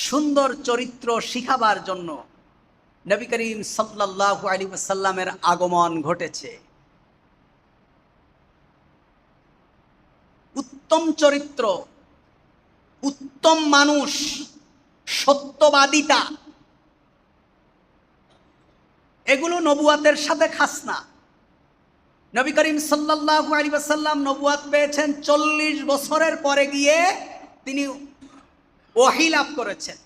সুন্দর চরিত্র শিখাবার জন্য নবী করিম সাল্লাল্লাহু আলাইহি ওয়াসাল্লামের আগমন ঘটেছে। উত্তম চরিত্র, উত্তম মানুষ, সত্যবাদিতা, এগুলো নবুয়াতের সাথে খাস না। নবী করিম সাল্লাল্লাহু আলাইহি ওয়াসাল্লাম নবুয়াত পেয়েছেন 40 বছরের পরে গিয়ে তিনি ওহী লাভ করেছেন।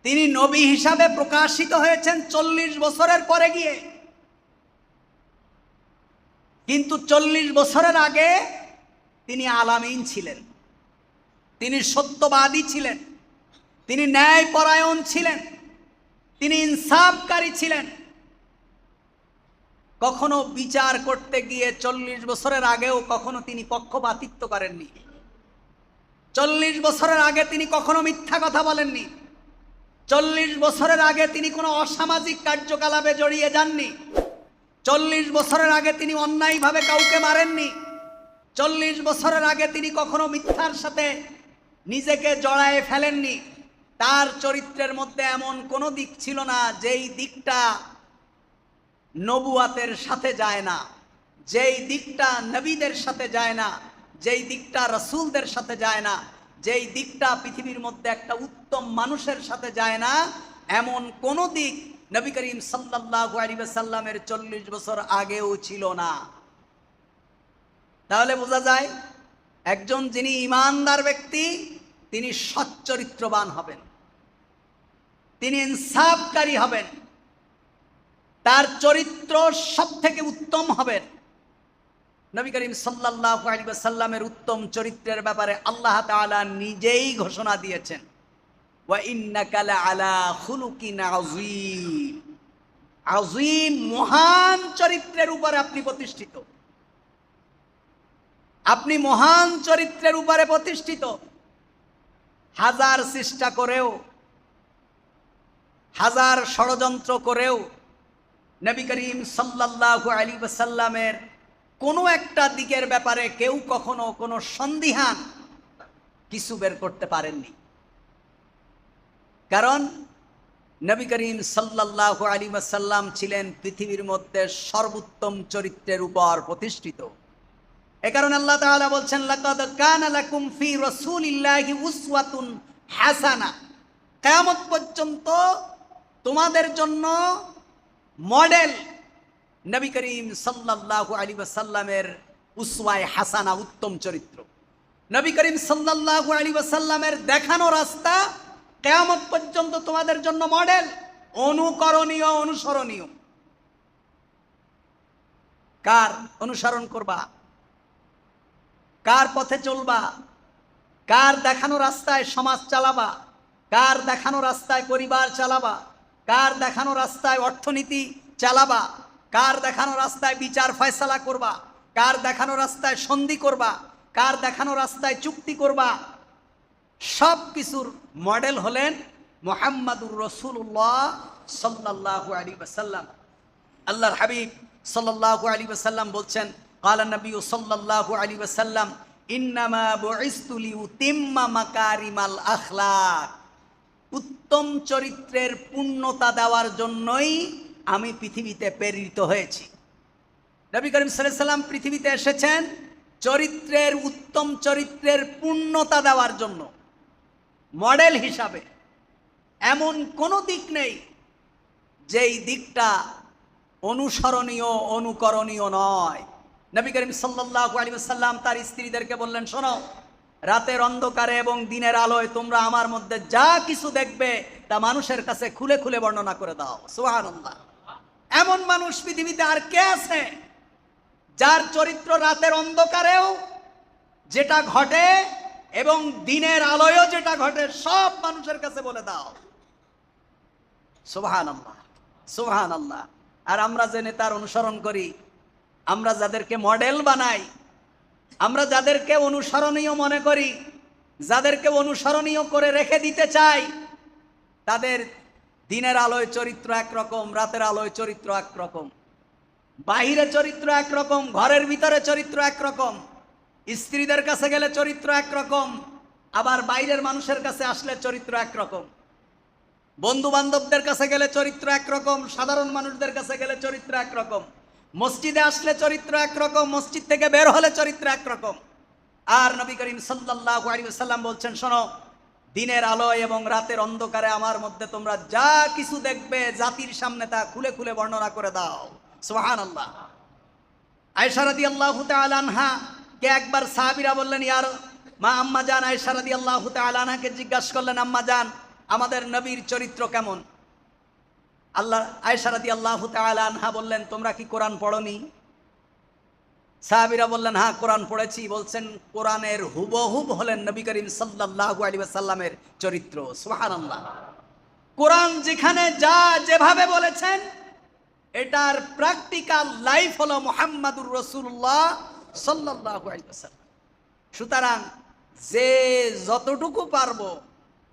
তিনি নবী হিসাবে প্রকাশিত হয়েছেন 40 বছরের পরে গিয়ে। কিন্তু 40 বছরের আগে তিনি আলামিন ছিলেন, তিনি সত্যবাদী ছিলেন, তিনি ন্যায়পরায়ণ ছিলেন, তিনি ইনসাফকারী ছিলেন। কখনো বিচার করতে গিয়ে 40 বছরের আগেও কখনো তিনি পক্ষপাতিত্ব করেননি। 40 বছরের আগে তিনি কখনো মিথ্যা কথা বলেননি। 40 বছরের আগে তিনি কোনো অসামাজিক কার্যকলাপে জড়িয়ে যাননি। 40 বছরের আগে তিনি অন্যায়ভাবে কাউকে মারেননি। 40 বছরের আগে তিনি কখনো মিথ্যার সাথে নিজেকে জড়ায়ে ফেলেননি। তার চরিত্রের মধ্যে এমন কোনো দিক ছিল না যেই দিকটা নবুয়াতের সাথে যায় না, যেই দিকটা নবীদের সাথে যায় না, যেই দিকটা রাসূলদের সাথে যায় না, যেই দিকটা পৃথিবীর মধ্যে একটা উত্তম মানুষের সাথে যায় না, এমন কোনো দিক নবী করিম সাল্লাল্লাহু আলাইহি ওয়াসাল্লামের 40 বছর আগেও ছিল না। তাহলে বোঝা যায় একজন যিনি ঈমানদার ব্যক্তি তিনি সচ্চরিত্রবান হবেন, তিনি ইনসাফকারী হবেন, তার চরিত্র সবথেকে উত্তম হবেন। নবী করিম সাল্লাল্লাহু আলাইহি ওয়াসাল্লামের উত্তম চরিত্রের ব্যাপারে আল্লাহ তাআলা নিজেই ঘোষণা দিয়েছেন, ওয়া ইন্নাকা লাআলা খুলুকিন আযীম। আযীম, মহান চরিত্রের উপরে আপনি প্রতিষ্ঠিত, আপনি মহান চরিত্রের উপরে প্রতিষ্ঠিত। হাজার চেষ্টা করেও, হাজার ষড়যন্ত্র করেও নবী করিম সাল্লাল্লাহু আলাইহি ওয়াসাল্লামের কোনো একটা দিকের ব্যাপারে কেউ কখনো কোনো সন্দিহান কিছু বের করতে পারেননি। কারণ নবী করিম সাল্লাল্লাহু আলাইহি ওয়াসাল্লাম ছিলেন পৃথিবীর মধ্যে সর্বোত্তম চরিত্রের উপর প্রতিষ্ঠিত। এ কারণে আল্লাহ তাআলা বলছেন, লাকাদ কানা লাকুম ফি রাসূলিল্লাহি উসওয়াতুন হাসানা। কিয়ামত পর্যন্ত তোমাদের জন্য মডেল নবী করিম সাল্লাল্লাহু আলাইহি ওয়াসাল্লামের উসওয়ায়ে হাসানা, উত্তম চরিত্র। নবী করিম সাল্লাল্লাহু আলাইহি ওয়াসাল্লামের দেখানো রাস্তা কিয়ামত পর্যন্ত তোমাদের জন্য মডেল, অনুকরণীয়, অনুসরণীয়। কার অনুসরণ করবা? কার পথে চলবা? কার দেখানো রাস্তায় সমাজ চালাবা? কার দেখানো রাস্তায় পরিবার চালাবা? কার দেখানো রাস্তায় অর্থনীতি চালাবা? কার দেখানো রাস্তায় বিচার ফয়সালা করবা? কার দেখানো রাস্তায় সন্ধি করবা? কার দেখানো রাস্তায় চুক্তি করবা? সব কিছুর মডেল হলেন মুহাম্মাদুর রাসূলুল্লাহ সাল্লাল্লাহু আলাইহি ওয়াসাল্লাম। আল্লাহর হাবিব সাল্লাল্লাহু আলাইহি ওয়াসাল্লাম বলছেন, ক্বালা নবী সাল্লাল্লাহু আলাইহি ওয়াসাল্লাম, ইন্নামা বুইসতু লিউতিম্মা মাকারিমাল আখলাক। উত্তম চরিত্রের পূর্ণতা দেওয়ার জন্যই আমি পৃথিবীতে প্রেরিত হয়েছি। নবী করিম সাল্লাল্লাহু আলাইহি ওয়াসাল্লাম পৃথিবীতে এসেছেন চরিত্রের, উত্তম চরিত্রের পূর্ণতা দেওয়ার জন্য, মডেল হিসাবে। এমন কোনো দিক নেই যেই দিকটা অনুসরণীয়, অনুকরণীয় নয়। নবী করিম সাল্লাল্লাহু আলাইহি ওয়াসাল্লাম তার স্ত্রীদেরকে বললেন, শোনো, রাতের অন্ধকারে এবং দিনের আলোয় তোমরা আমার মধ্যে যা কিছু দেখবে তা মানুষের কাছে খুলে খুলে বর্ণনা করে দাও। সুবহানাল্লাহ। এমন মানুষ পৃথিবীতে আর কে আছে যার চরিত্র রাতের অন্ধকারেও যেটা ঘটে এবং দিনের আলোয়ও যেটা ঘটে সব মানুষের কাছে বলে দাও। সুবহানাল্লাহ, সুবহানাল্লাহ। আর আমরা যে নেতার অনুসরণ করি, আমরা যাদেরকে মডেল বানাই, আমরা যাদেরকে অনুসরণীয় মনে করি, যাদেরকে অনুসরণীয় করে রেখে দিতে চাই, তাদের দিনের আলোয় চরিত্র একরকম, রাতের আলোয় চরিত্র একরকম, বাহিরে চরিত্র একরকম, ঘরের ভিতরে চরিত্র একরকম, স্ত্রীদের কাছে গেলে চরিত্র একরকম, আবার বাইরের মানুষের কাছে আসলে চরিত্র একরকম, বন্ধু বান্ধবদের কাছে গেলে চরিত্র একরকম, সাধারণ মানুষদের কাছে গেলে চরিত্র একরকম, মসজিদে আসলে চরিত্র একরকম, মসজিদ থেকে বের হলে চরিত্র একরকম। আর নবী করিম সাল্লাল্লাহু আলাইহি ওয়াসাল্লাম বলছেন, শোনো, দিনের আলোয় এবং রাতের অন্ধকারে আমার মধ্যে তোমরা যা কিছু দেখবে জাতির সামনে তা খুলে খুলে বর্ণনা করে দাও। সুবহানাল্লাহ। আয়েশা রাদিয়াল্লাহু তাআলা আনহা কে একবার সাহাবীরা বললেন, ইয়ার মা আম্মা জান আয়েশা রাদিয়াল্লাহু তাআলা আনহাকে জিজ্ঞাসা করলেন, আম্মা জান, আমাদের নবীর চরিত্র কেমন? আয়েশা রাদিয়াল্লাহু তাআলা আনহা বললেন, তোমরা কি কোরআন পড়োনি? সাহাবীরা বললেন, হ্যাঁ কোরআন পড়েছি। বলছেন, কোরআনের হুবহুব হলেন নবী করিম সাল্লাল্লাহু আলাইহি ওয়াসাল্লামের চরিত্র। সুবহানাল্লাহ। কোরআন যেখানে যা যেভাবে বলেছেন, এটার প্র্যাকটিক্যাল লাইফ হলো মুহাম্মাদুর রাসূলুল্লাহ সাল্লাল্লাহু আলাইহি ওয়াসাল্লাম। সুতরাং যে যতটুকু পারবো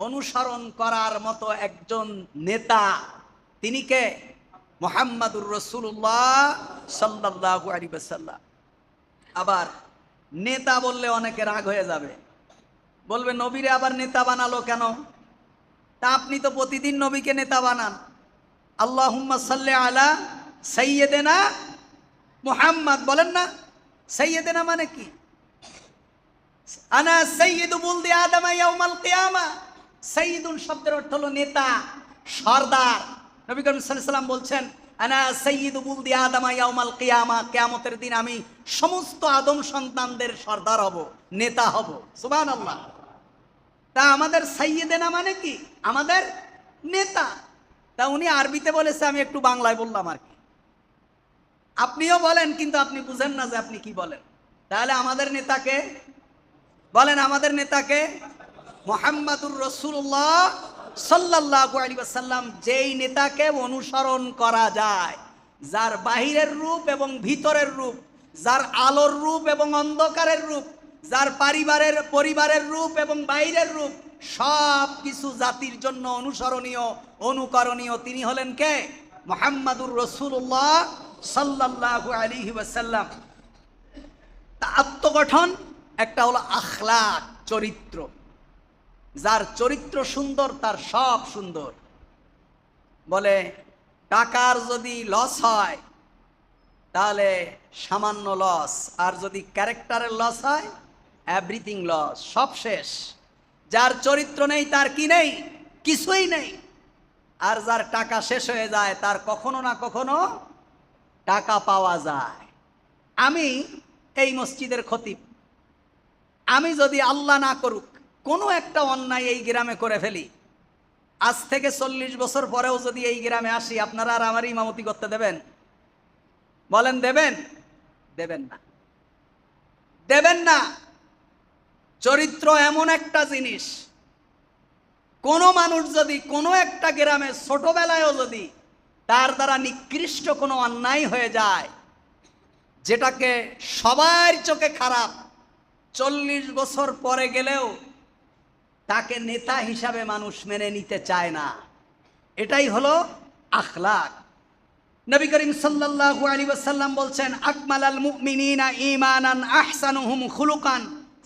অনুসরণ করার মতো একজন নেতা, তিনি কে? মুহাম্মাদুর রাসূলুল্লাহ সাল্লাল্লাহু আলাইহি ওয়াসাল্লাম। আবার নেতা বললে অনেকে রাগ হয়ে যাবে, বলবে নবীরে আবার নেতা বানালো কেন? তা আপনি তো প্রতিদিন নবীকে নেতা বানান। আল্লাহুম্মা সাল্লি আলা সাইয়্যিদিনা মুহাম্মদ বলেন না? সাইয়্যিদিনা মানে কি? আনা সাইয়্যিদু বুলদি আদম ইয়াউমাল কিয়ামা। সাইয়্যিদুন শব্দের অর্থ হলো নেতা, সরদার। নবী করিম সাল্লাল্লাহু আলাইহি ওয়াসাল্লাম বলছেন, আনা সাইয়্যিদু বুলদি আদম ইয়াউমাল কিয়ামা, কিয়ামতের দিন আমি সমস্ত আদম সন্তানদের সরদার হব, নেতা হব। সুবহানাল্লাহ। তা আমাদের সাইয়্যিদিনা মানে কি? আমাদের নেতা। তা উনি আরবিতে বলেছে, আমি একটু বাংলায় বললাম আর কি। আপনিও বলেন, কিন্তু আপনি বুঝেন না যে আপনি কি বলেন। তাহলে আমাদের নেতাকে বলেন, আমাদের নেতাকে মুহাম্মাদুর রাসূলুল্লাহ সাল্লাল্লাহু আলাইহি ওয়াসাল্লাম। যেই নেতাকে অনুসরণ করা যায়, যার বাহিরের রূপ এবং ভিতরের রূপ, যার আলোর রূপ এবং অন্ধকারের রূপ, যার পরিবারের রূপ এবং বাইরের রূপ, সব কিছু জাতির জন্য অনুসরণীয়, অনুকরণীয়, তিনি হলেন কে? মুহাম্মাদুর রাসূলুল্লাহ সাল্লাল্লাহু আলাইহি ওয়াসাল্লাম। আত্মগঠন একটা হলো আখলাক, চরিত্র। যার চরিত্র সুন্দর তার সব সুন্দর। বলে টাকার যদি লস হয় তাহলে সামান্য লস, আর যদি ক্যারেক্টারের লস হয় এভরিথিং লস, সব শেষ। যার চরিত্র নেই তার কি নেই? কিছুই নেই। আর যার টাকা শেষ হয়ে যায় তার কখনো না কখনো টাকা পাওয়া যায়। আমি এই মসজিদের খতিব, আমি যদি আল্লাহ না করুক কোনো একটা অন্যায় এই গ্রামে করে ফেলি, আজ থেকে 40 বছর পরেও যদি এই গ্রামে আসি, আপনারা আর আমার ইমামতি করতে দেবেন? বলেন দেবেন? দেবেন না, দেবেন না। চরিত্র এমন একটা জিনিস, কোনো মানুষ যদি কোনো একটা গ্রামে ছোটবেলায়ও যদি তার দ্বারা নিকৃষ্ট কোনো অন্যায় হয়ে যায়, যেটাকে সবার চোখে খারাপ, 40 বছর পরে গেলেও তাকে নেতা হিসাবে মানুষ মেনে নিতে চায় না। এটাই হলো আখলাক। নবী করিম সাল্লাল্লাহু আলাইহি ওয়াসাল্লাম বলছেন, আকমালাল মুমিনিনা ঈমানান আহসানুহুম খুলুকান।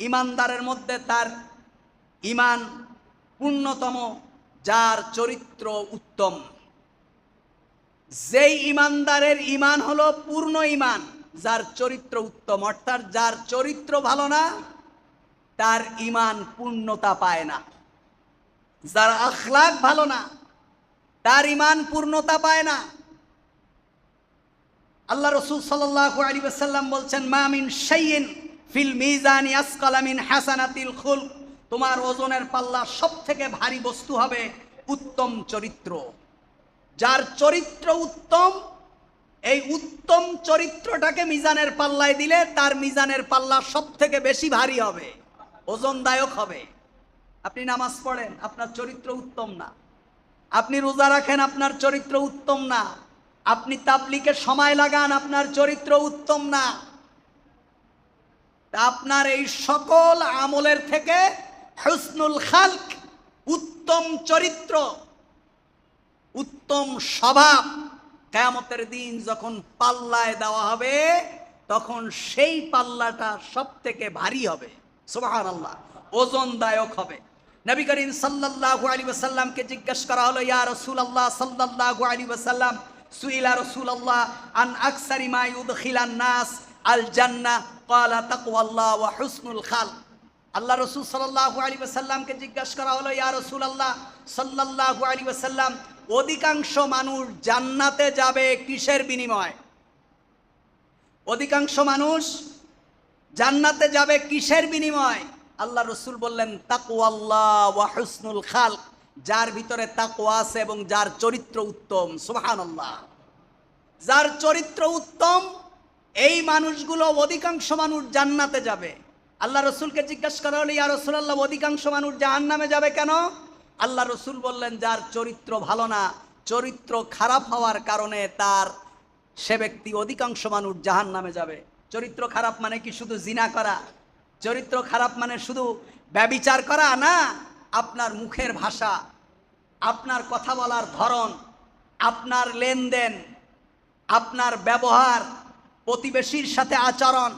ঈমানদারের মধ্যে তার ঈমান পূর্ণতম, যার চরিত্র উত্তম। যেই ঈমানদারের ঈমান হলো পূর্ণ ঈমান, যার চরিত্র উত্তম। অর্থাৎ যার চরিত্র ভালো না তার ঈমান পূর্ণতা পায় না। যার আখলাক ভালো না তার ঈমান পূর্ণতা পায় না। আল্লাহ রাসূল সাল্লাল্লাহু আলাইহি ওয়াসাল্লাম বলছেন, মা মিন শাইইন ফিল মিজানি আসকালা মিন হাসানাতিল খুলক। তোমার ওজনের পাল্লা সবথেকে ভারী বস্তু হবে উত্তম চরিত্র। যার চরিত্র উত্তম, এই উত্তম চরিত্রটাকে মিজানের পাল্লায় দিলে তার মিজানের পাল্লা সবথেকে বেশি ভারী হবে, ওজনদায়ক হবে। আপনি নামাজ পড়েন, আপনার চরিত্র উত্তম না। আপনি রোজা রাখেন, আপনার চরিত্র উত্তম না। আপনি তাবলীগে সময় লাগান, আপনার চরিত্র উত্তম না। তা আপনার এই সকল আমলের থেকে হুসনুল খালক, উত্তম চরিত্র, উত্তম স্বভাব, কিয়ামতের দিন যখন পাল্লায় দেওয়া হবে তখন সেই পাল্লাটা সব থেকে ভারী হবে। সুবহানাল্লাহ। ওজনদায়ক হবে। নবী করিম সাল্লাল্লাহু আলাইহি ওয়াসাল্লামকে জিজ্ঞাসা করা হলো, ইয়া রাসূলুল্লাহ সাল্লাল্লাহু আলাইহি ওয়াসাল্লাম, সুইলা রাসূলুল্লাহ আন আকসারি মা ইউদখিলান নাস আল জান্নাহ ক্বালা তাকওয়াল্লাহ ওয়া হুসনুল খালক। আল্লাহ রাসূল সাল্লাল্লাহু আলাইহি ওয়াসাল্লামকে জিজ্ঞাসা করা হলো, ইয়া রাসূলুল্লাহ সাল্লাল্লাহু আলাইহি ওয়াসাল্লাম, অধিকাংশ মানুষ জান্নাতে যাবে কিসের বিনিময়ে? অধিকাংশ মানুষ জান্নাতে যাবে কিসের বিনিময়? আল্লাহ রসুল বললেন, তাকওয়াল্লাহ ওয়া হুসনুল খালক, যার ভিতরে তাকওয়া আছে এবং যার চরিত্র উত্তম। সুবহানাল্লাহ। যার চরিত্র উত্তম, এই মানুষগুলো, অধিকাংশ মানুষ জান্নাতে যাবে। আল্লাহ রসুলকে জিজ্ঞাসা করা হলো, ইয়া রাসূলুল্লাহ, অধিকাংশ মানুষ জাহান্নামে যাবে কেন? আল্লাহ রসুল বললেন, যার চরিত্র ভালো না, চরিত্র খারাপ হওয়ার কারণে সে ব্যক্তি, অধিকাংশ মানুষ জাহান্নামে যাবে। চরিত্র খারাপ মানে কি শুধু জিনা করা? চরিত্র খারাপ মানে শুধু ব্যভিচার করা না। আপনার মুখের ভাষা, আপনার কথা বলার ধরন, আপনার লেনদেন, আপনার ব্যবহার, প্রতিবেশীর সাথে আচরণ,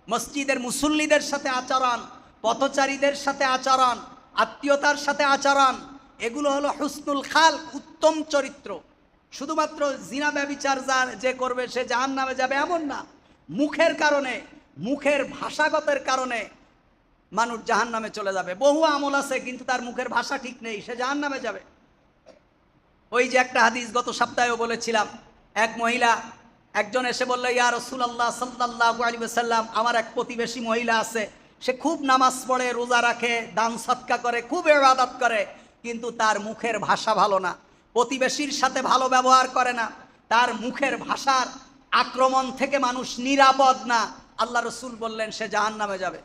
মসজিদের মুসল্লিদের সাথে আচরণ, পথচারীদের সাথে আচরণ, আত্মীয়তার সাথে আচরণ, এগুলো হলো হুসনুল খালক, উত্তম চরিত্র। শুধুমাত্র জিনা ব্যভিচার যে করবে সে জাহান্নামে যাবে এমন না। মুখের কারণে, মুখের ভাষাগতের কারণে মানুষ জাহান্নামে চলে যাবে। বহু আমল আছে কিন্তু তার মুখের ভাষা ঠিক নেই, সে জাহান্নামে যাবে। ওই যে একটা হাদিস গত সপ্তাহেও বলেছিলাম, এক মহিলা, একজন এসে বলল, ইয়া রাসূলুল্লাহ সাল্লাল্লাহু আলাইহি ওয়াসাল্লাম, আমার এক প্রতিবেশী মহিলা আছে, সে খুব নামাজ পড়ে, রোজা রাখে, দান সদকা করে, খুব ইবাদত করে, কিন্তু তার মুখের ভাষা ভালো না, প্রতিবেশীর সাথে ভালো ব্যবহার করে না, তার মুখের ভাষার আক্রমণ থেকে মানুষ নিরাপদ না। আল্লাহ রসুল বললেন সে জাহান্নামে যাবে।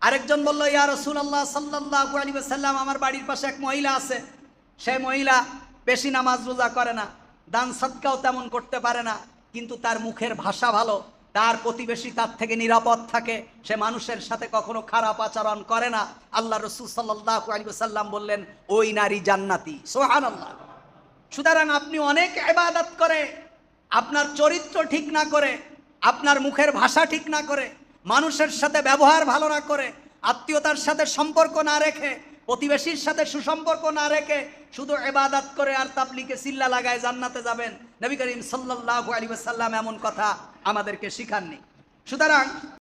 আরেকজন বলল, ইয়া রাসূলুল্লাহ সাল্লাল্লাহু আলাইহি ওয়াসাল্লাম, আমার বাড়ির পাশে এক মহিলা আছে, সে মহিলা বেশি নামাজ রোজা করে না, দান সদকাও তেমন করতে পারে না, কিন্তু তার মুখের ভাষা ভালো, তার প্রতিবেশী তার থেকে নিরাপদ থাকে, সে মানুষের সাথে কখনো খারাপ আচরণ করে না। আল্লাহ রসুল সাল্লাল্লাহু আলাইহি ওয়াসাল্লাম বললেন, ওই নারী জান্নাতি। সুবহানাল্লাহ। সুতরাং আপনি অনেক ইবাদত করে, আপনার চরিত্র ঠিক না করে, আপনার মুখের ভাষা ঠিক না করে, মানুষের সাথে ব্যবহার ভালো না করে, আত্মীয়তার সাথে সম্পর্ক না রেখে, প্রতিবেশীর সাথে সুসম্পর্ক না রেখে শুধু ইবাদত করে আর তাবলীগে সিল্লা লাগায় জান্নাতে যাবেন, নবী করিম সাল্লাল্লাহু আলাইহি ওয়াসাল্লাম এমন কথা আমাদেরকে শিখাননি। সুতরাং